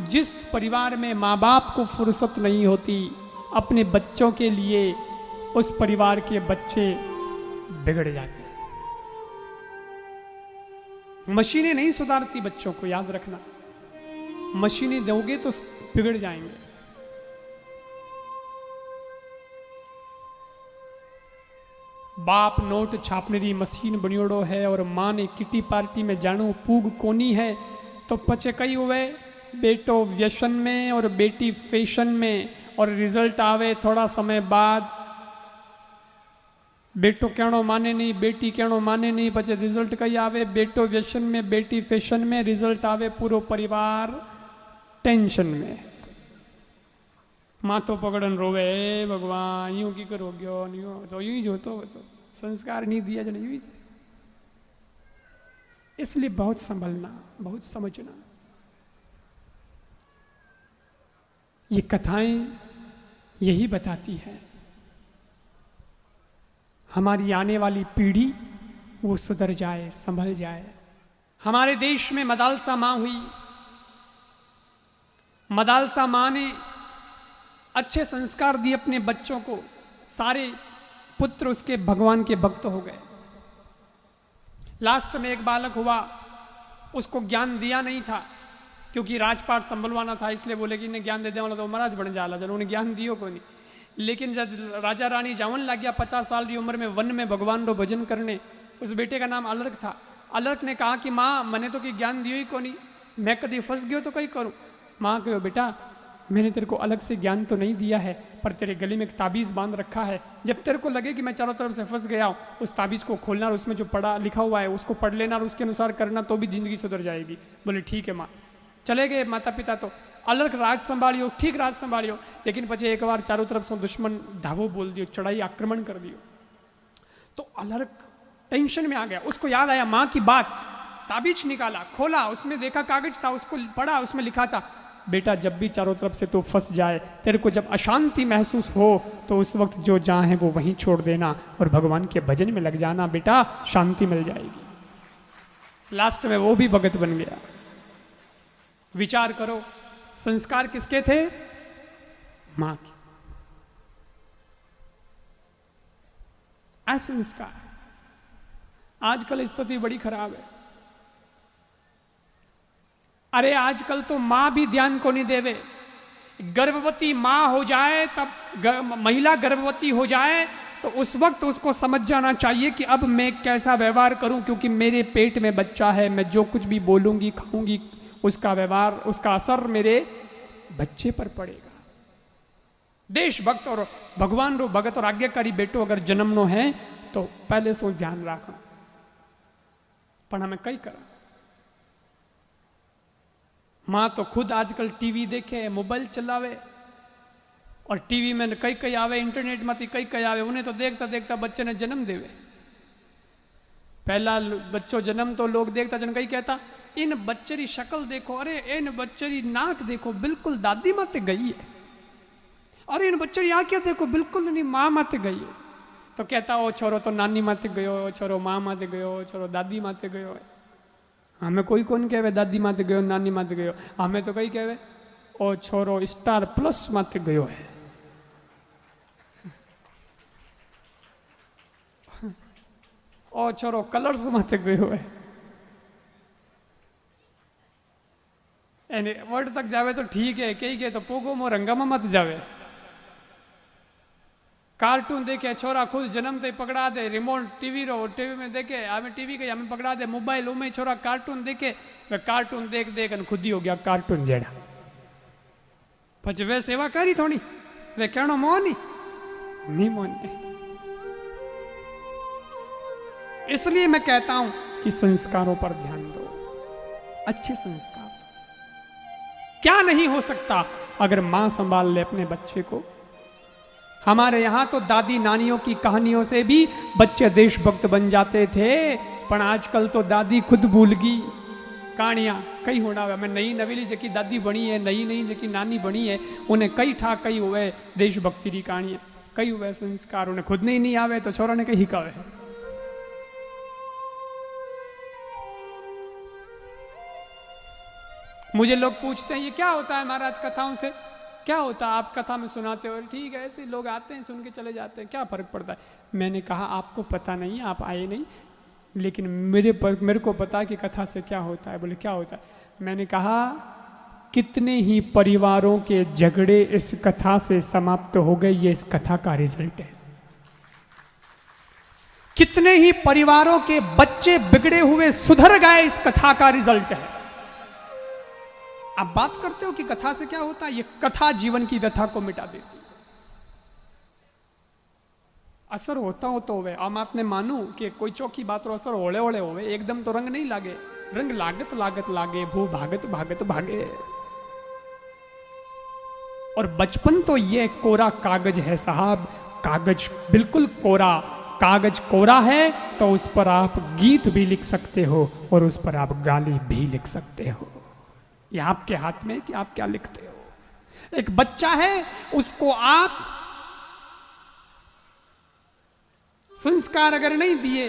जिस परिवार में माँ बाप को फुर्सत नहीं होती अपने बच्चों के लिए, उस परिवार के बच्चे बिगड़ जाते हैं। मशीनें नहीं सुधारती बच्चों को, याद रखना। मशीनें दोगे तो बिगड़ जाएंगे। बाप नोट छापने दी मशीन बनियोड़ो है और माँ ने किटी पार्टी में जानो पूग कोनी है, तो पचे कई हुए बेटो व्यसन में और बेटी फैशन में, और रिजल्ट आवे थोड़ा समय बाद। बेटो कहणो माने नहीं, बेटी कहणो माने नहीं, पचे रिजल्ट कई आवे बेटो व्यसन में बेटी फैशन में, रिजल्ट आवे पूरो परिवार टेंशन में। माथो पकड़न रोवे, भगवान यूं की करो गयो, यूं तो यूं ही जो तो संस्कार नहीं दिया जन यूं ही। इसलिए बहुत संभलना, बहुत समझना। ये कथाएं यही बताती है हमारी आने वाली पीढ़ी वो सुधर जाए, संभल जाए। हमारे देश में मदालसा माँ हुई। मदालसा माँ ने अच्छे संस्कार दिए अपने बच्चों को, सारे पुत्र उसके भगवान के भक्त हो गए। लास्ट में एक बालक हुआ, उसको ज्ञान दिया नहीं था क्योंकि राजपाट संभलवाना था, इसलिए बोले कि इन्हें ज्ञान दे दे वाला तो महाराज बन जाला, जन उन्हें ज्ञान दियो को नहीं। लेकिन जब राजा रानी जावन लग गया 50 साल की उम्र में वन में भगवान रो भजन करने, उस बेटे का नाम अलर्क था। अलर्क ने कहा कि माँ मैंने तो कि ज्ञान दियो ही को नहीं, मैं कभी फंस गयो तो कहीं करूँ। माँ कहो बेटा मैंने तेरे को अलग से ज्ञान तो नहीं दिया है, पर तेरे गले में एक ताबीज़ बांध रखा है। जब तेरे को लगे कि मैं चारों तरफ से फंस गया हूँ, उस ताबीज़ को खोलना और उसमें जो पढ़ा लिखा हुआ है उसको पढ़ लेना और उसके अनुसार करना, तो भी जिंदगी सुधर जाएगी। बोले ठीक है माँ। चले गए माता पिता। तो अलर्क राज संभालियो, ठीक राज संभालियो, लेकिन पचे एक बार चारों तरफ से दुश्मन धावो बोल दियो, चढ़ाई आक्रमण कर दियो। तो अलर्क टेंशन में आ गया। उसको याद आया माँ की बात, ताबीज निकाला, खोला, उसमें देखा कागज था, उसको पढ़ा, उसमें लिखा था बेटा जब भी चारों तरफ से तो फंस जाए, तेरे को जब अशांति महसूस हो तो उस वक्त जो जहाँ है वो वहीं छोड़ देना और भगवान के भजन में लग जाना, बेटा शांति मिल जाएगी। लास्ट में वो भी भगत बन गया। विचार करो, संस्कार किसके थे? मां के। ऐसे संस्कार। आजकल स्थिति बड़ी खराब है। अरे आजकल तो मां भी ध्यान को नहीं देवे। गर्भवती मां हो जाए, तब महिला गर्भवती हो जाए तो उस वक्त उसको समझ जाना चाहिए कि अब मैं कैसा व्यवहार करूं, क्योंकि मेरे पेट में बच्चा है। मैं जो कुछ भी बोलूंगी, खाऊंगी, उसका व्यवहार, उसका असर मेरे बच्चे पर पड़ेगा। देशभक्त और भगवान रो भगत और आज्ञाकारी बेटो अगर जन्मनो है तो पहले सो ध्यान रखना। पर हमें कई करा। माँ तो खुद आजकल टीवी देखे, मोबाइल चलावे, और टीवी में कई कई आवे, इंटरनेट में कई कई आवे, उन्हें तो देखता देखता बच्चे ने जन्म देवे। पहला बच्चों जन्म तो लोग देखता जन कई कहता इन बच्चे की शक्ल देखो, अरे इन बच्चे की नाक देखो बिल्कुल दादी माते गई है, अरे इन बच्चे की आंखें देखो बिल्कुल नहीं माँ माते गई है। तो कहता ओ छोरो तो नानी माते गयो, छोरो माँ माते गयो, छोरो दादी माते गयो है। हमें कोई कौन कहवे दादी माते गयो, नानी माते गयो, हमें तो कई कहवे ओ छोरो स्टार प्लस माते गयो है। ओ छोरो कलर्स माते गयो है। एने वर्ड तक जावे तो ठीक है, कई के तो पोगो मो रंगा में मत जावे। कार्टून देखे छोरा खुद जन्म ते पकड़ा दे रिमोट टीवी रो, टीवी में देखे हमें टीवी के हमें पकड़ा दे मोबाइल, उमें छोरा कार्टून देखे, वे कार्टून देख देख खुद ही हो गया कार्टून जेड़ा। पछ वे सेवा करी थोड़ी, वे कहनो मोनी नहीं मोनी। इसलिए मैं कहता हूं कि संस्कारों पर ध्यान दो, अच्छे संस्कार। क्या नहीं हो सकता अगर मां संभाल ले अपने बच्चे को। हमारे यहां तो दादी नानियों की कहानियों से भी बच्चे देशभक्त बन जाते थे, पर आजकल तो दादी खुद भूल गई कहानियां कई होना हुआ। मैं नई नवीली जकी दादी बनी है, नई नई जकी नानी बनी है, उन्हें कई ठा कई हुए देशभक्ति की कहानियां, कई हुए संस्कार, उन्हें खुद नहीं आवे तो छोरा ने कहीं हिकावे है। मुझे लोग पूछते हैं ये क्या होता है महाराज कथाओं से, क्या होता है आप कथा में सुनाते हो? ठीक है, ऐसे लोग आते हैं सुन के चले जाते हैं, क्या फर्क पड़ता है। मैंने कहा आपको पता नहीं, आप आए नहीं, लेकिन मेरे को पता है कि कथा से क्या होता है। बोले क्या होता है? मैंने कहा कितने ही परिवारों के झगड़े इस कथा से समाप्त हो गए, ये इस कथा का रिजल्ट है। कितने ही परिवारों के बच्चे बिगड़े हुए सुधर गए, इस कथा का रिजल्ट है। आप बात करते हो कि कथा से क्या होता है, ये कथा जीवन की व्यथा को मिटा देती है। असर होता हो तो वे आम आपने मानू कि कोई चौकी बात रो असर होले होले होवे, एकदम तो रंग नहीं लागे, रंग लागत लागत लागे, भू भागत भागत भागे। और बचपन तो ये कोरा कागज है साहब, कागज बिल्कुल कोरा, कागज कोरा है तो उस पर आप गीत भी लिख सकते हो और उस पर आप गाली भी लिख सकते हो। ये आपके हाथ में कि आप क्या लिखते हो। एक बच्चा है, उसको आप संस्कार अगर नहीं दिए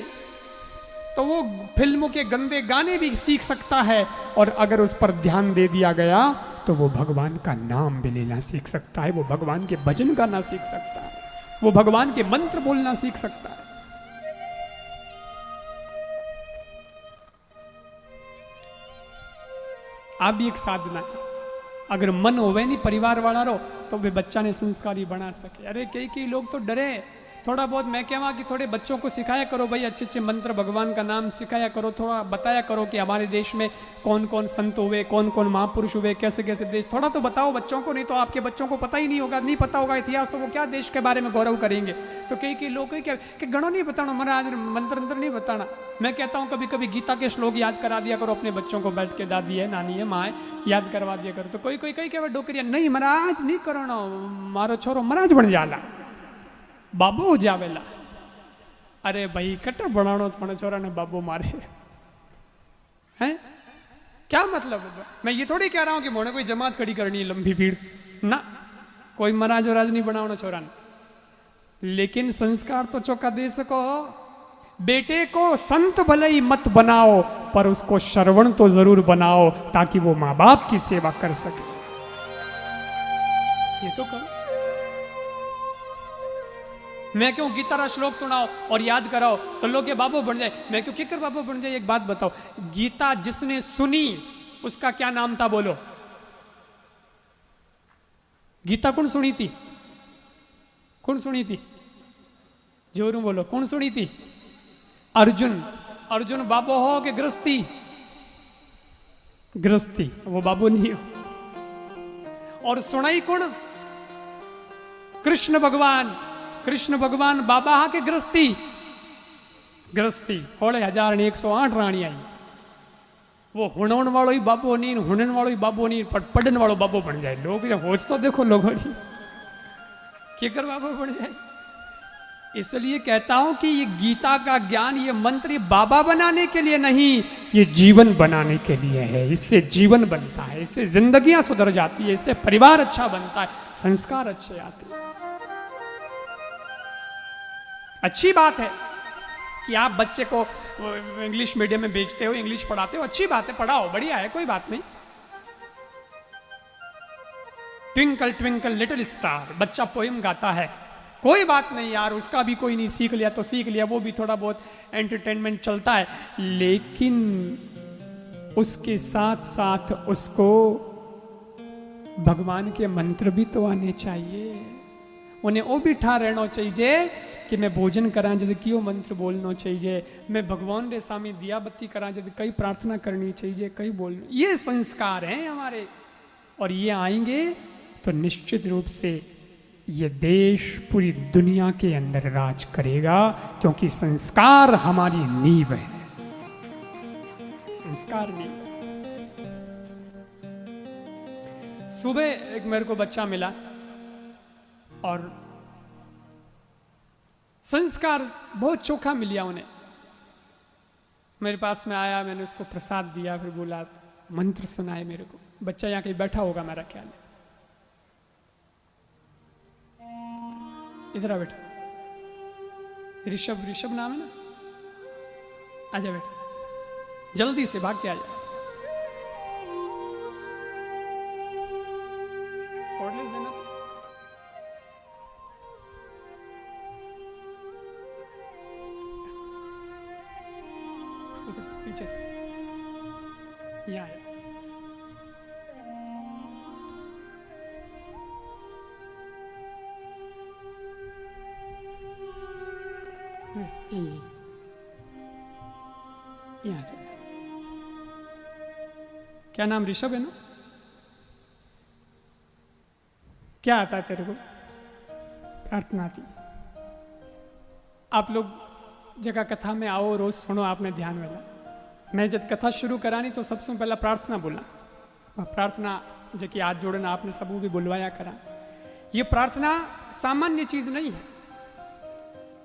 तो वो फिल्मों के गंदे गाने भी सीख सकता है, और अगर उस पर ध्यान दे दिया गया तो वो भगवान का नाम भी लेना सीख सकता है, वो भगवान के भजन गाना सीख सकता है, वो भगवान के मंत्र बोलना सीख सकता है। आप भी एक साधना है, अगर मन होवे नहीं परिवार वाला रो तो वे बच्चा ने संस्कारी बना सके। अरे कई लोग तो डरे, थोड़ा बहुत मैं कहवा कि थोड़े बच्चों को सिखाया करो भाई, अच्छे अच्छे मंत्र भगवान का नाम सिखाया करो, थोड़ा बताया करो कि हमारे देश में कौन कौन संत हुए, कौन कौन महापुरुष हुए, कैसे कैसे देश, थोड़ा तो बताओ बच्चों को, नहीं तो आपके बच्चों को पता ही नहीं होगा, नहीं पता होगा इतिहास, तो वो क्या देश के बारे में गौरव करेंगे। तो कई लोग क्या कि गणों नहीं बताना, महाराज मंत्र अंतर नहीं बताना। मैं कहता हूँ कभी कभी गीता के श्लोक याद करा दिया करो अपने बच्चों को, बैठ के दादी है नानी है माँ है याद करवा दिया करो। तो कोई क्या डोकरिया नहीं महाराज नहीं करो, मारो छोरो महाराज बन जाला, बाबू हो जावेला। अरे भाई कट्टा बनानो थोड़ा छोरा ने बाबू मारे हैं, क्या मतलब है? मैं ये थोड़ी कह रहा हूं कि मोने कोई जमात खड़ी करनी है लंबी भीड़ ना, कोई महाराज और राज नहीं बनाना छोरा ने, लेकिन संस्कार तो चौका दे सको। बेटे को संत भले ही मत बनाओ, पर उसको श्रवण तो जरूर बनाओ ताकि वो माँ बाप की सेवा कर सके। ये तो करो। मैं क्यों गीता का श्लोक सुनाओ और याद कराओ तो लोग के बाबू बन जाए, मैं क्यों किकर बाबू बन जाए। एक बात बताओ, गीता जिसने सुनी उसका क्या नाम था बोलो? गीता कौन सुनी थी? कौन सुनी थी? जोरू बोलो, कौन सुनी थी? अर्जुन। अर्जुन बाबू हो कि गृहस्थी? गृहस्थी, वो बाबू नहीं हो। और सुनाई कौन? कृष्ण भगवान। कृष्ण भगवान बाबा हा के गृहस्थी? गृहस्थी। होले 1108 रानी आई, वो हुणन वालों ही बाबू नहीं, हुणन वालों ही बाबू नहीं, पढ़न वालों बाबू बन जाए। लोग होच तो देखो लोगों की केकर बाबू बन जाए। इसलिए कहता हूं कि ये गीता का ज्ञान, ये मंत्र, ये बाबा बनाने के लिए नहीं, ये जीवन बनाने के लिए है। इससे जीवन बनता है, इससे जिंदगियां सुधर जाती है, इससे परिवार अच्छा बनता है, संस्कार अच्छे आते हैं। अच्छी बात है कि आप बच्चे को इंग्लिश मीडियम में भेजते हो, इंग्लिश पढ़ाते हो, अच्छी बात है, पढ़ाओ, बढ़िया है, कोई बात नहीं। ट्विंकल ट्विंकल लिटिल स्टार, बच्चा पोएम गाता है, कोई बात नहीं यार, उसका भी कोई नहीं, सीख लिया तो सीख लिया, वो भी थोड़ा बहुत एंटरटेनमेंट चलता है, लेकिन उसके साथ साथ उसको भगवान के मंत्र भी तो आने चाहिए। उन्हें वो भी ठा रहना चाहिए कि मैं भोजन करा जब क्यों मंत्र बोलना चाहिए, मैं भगवान रे सामने दिया बत्ती करा जब कई प्रार्थना करनी चाहिए, कई बोलना। ये संस्कार हैं हमारे, और ये आएंगे तो निश्चित रूप से ये देश पूरी दुनिया के अंदर राज करेगा, क्योंकि संस्कार हमारी नींव है। संस्कार नींव। सुबह एक मेरे को बच्चा मिला और संस्कार बहुत चोखा मिलिया उन्हें। मेरे पास में आया, मैंने उसको प्रसाद दिया, फिर बोला मंत्र सुनाए मेरे को। बच्चा यहाँ कहीं बैठा होगा मेरा ख्याल है, इधर आ बेटा। ऋषभ, ऋषभ नाम है ना? आजा बेटा, जल्दी से भाग के आ जा। यहाँ आया। बस यहाँ जा। क्या नाम ऋषभ है ना? क्या आता है तेरे को? प्रार्थना आती। आप लोग जगह कथा में आओ, रोज सुनो, आपने ध्यान वाला। मैं जब कथा शुरू करानी तो सबसे पहला प्रार्थना बोला। प्रार्थना जबकि हाथ जोड़ना आपने सबू भी बुलवाया करा। ये प्रार्थना सामान्य चीज नहीं है,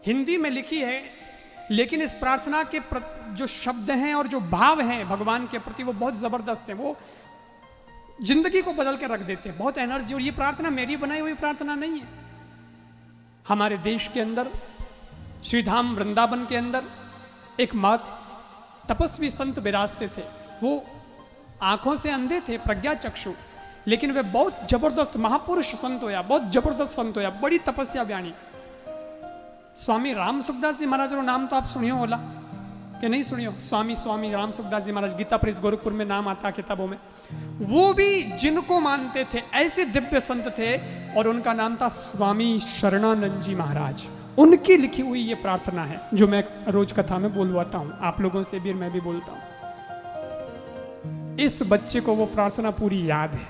हिंदी में लिखी है, लेकिन इस प्रार्थना के जो शब्द हैं और जो भाव हैं भगवान के प्रति वो बहुत जबरदस्त है। वो जिंदगी को बदल के रख देते हैं, बहुत एनर्जी। और ये प्रार्थना मेरी बनाई हुई प्रार्थना नहीं है। हमारे देश के अंदर श्रीधाम वृंदावन के अंदर एक मात तपस्वी संत विराजते थे। वो आंखों से अंधे थे, प्रज्ञा चक्षु, लेकिन वे बहुत जबरदस्त महापुरुष संत होया, बहुत जबरदस्त संत होया, बड़ी तपस्या बयानी। स्वामी राम सुखदास जी महाराज का नाम तो आप सुनियो होला कि नहीं सुनियो? स्वामी राम सुखदास जी महाराज, गीता प्रेस गोरखपुर में नाम आता किताबों में। वो भी जिनको मानते थे ऐसे दिव्य संत थे, और उनका नाम था स्वामी शरणानंद जी महाराज। उनकी लिखी हुई ये प्रार्थना है जो मैं रोज कथा में बोलवाता हूं, आप लोगों से भी मैं भी बोलता हूं। इस बच्चे को वो प्रार्थना पूरी याद है।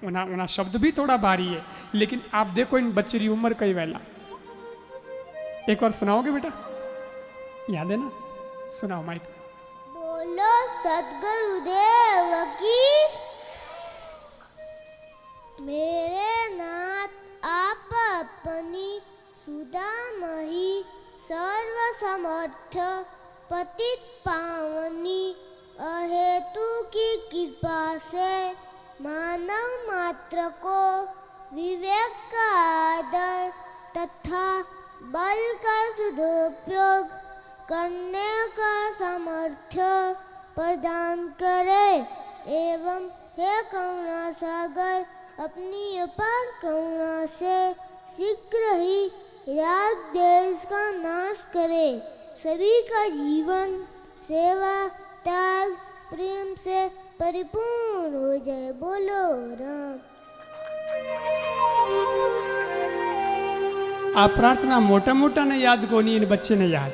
उना शब्द भी थोड़ा भारी है, लेकिन आप देखो इन बच्चे की उम्र कई वेला। एक बार सुनाओगे बेटा? याद है ना? सुनाओ माइक। बोलो सदगुरुदेव की। मेरे नाथ आप अपनी सुदामही सर्वसमर्थ पतित पावनी अहेतु की कृपा से मानव मात्र को विवेक का आदर तथा बल का सदुपयोग करने का सामर्थ्य प्रदान करे, एवं हे करुणा सागर अपनी अपार करुणा से शीघ्र ही राग देश का नाश करे, सभी का जीवन सेवा त्याग प्रेम से परिपूर्ण हो जाए। बोलो राम। आप प्रार्थना मोटा मोटा ने याद को नहीं, इन बच्चे ने याद।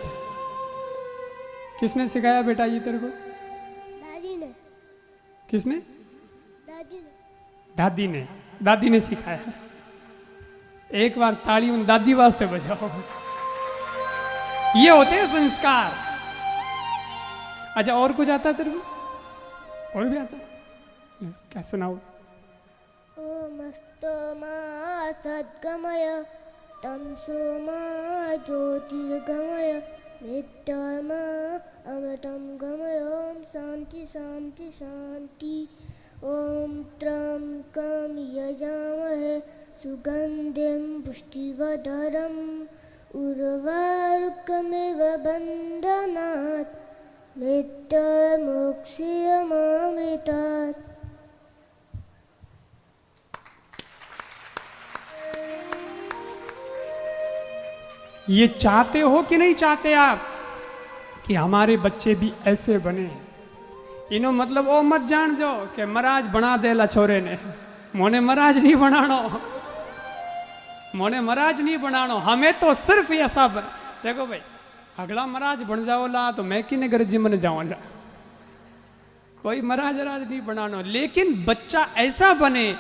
किसने सिखाया बेटा ये तेरे को? दादी ने। किसने? दादी ने। दादी ने। दादी ने सिखाया। एक बार ताली उन दादी वास्ते बजाओ। ये होते हैं संस्कार। अच्छा, और कुछ आता है तेरे को? और भी आता है? क्या सुनाओ? ओमस्तो मा सद्गमय तमसो मा ज्योतिर्गमय मृत्युर्मा अमृतं गमय। ओम शांति शांति शांति। ओम त्र्यंबकं यजामहे सुगंधिं पुष्टिवर्धनम् उर्वारुकमिव बन्धनात् मृत्युर्मुक्षीयमामृतात्। ये चाहते हो कि नहीं चाहते आप कि हमारे बच्चे भी ऐसे बने? इनो मतलब ओ मत जान जो कि महाराज बना देला छोरे ने, मोने महाराज नहीं बनानो, मोने महाराज नहीं बनानो, हमें तो सिर्फ ये सब। देखो भाई, अगला महाराज बन जाओला तो मैं किने घर जिमन जाऊंगा, कोई महाराज राज नहीं बनानो। लेकिन बच्चा ऐसा बने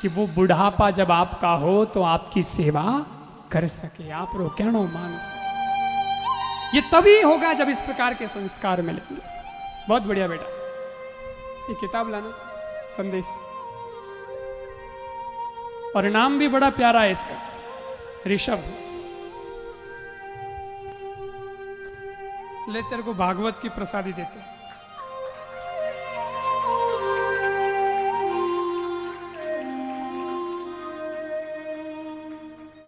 कि वो बुढ़ापा जब आपका हो तो आपकी सेवा कर सके, आप रोकणो मान सके। ये तभी होगा जब इस प्रकार के संस्कार मिलेंगे। बहुत बढ़िया बेटा, ये किताब लाना, संदेश, और नाम भी बड़ा प्यारा है इसका, ऋषभ। ले तेरे को भागवत की प्रसादी देते हैं।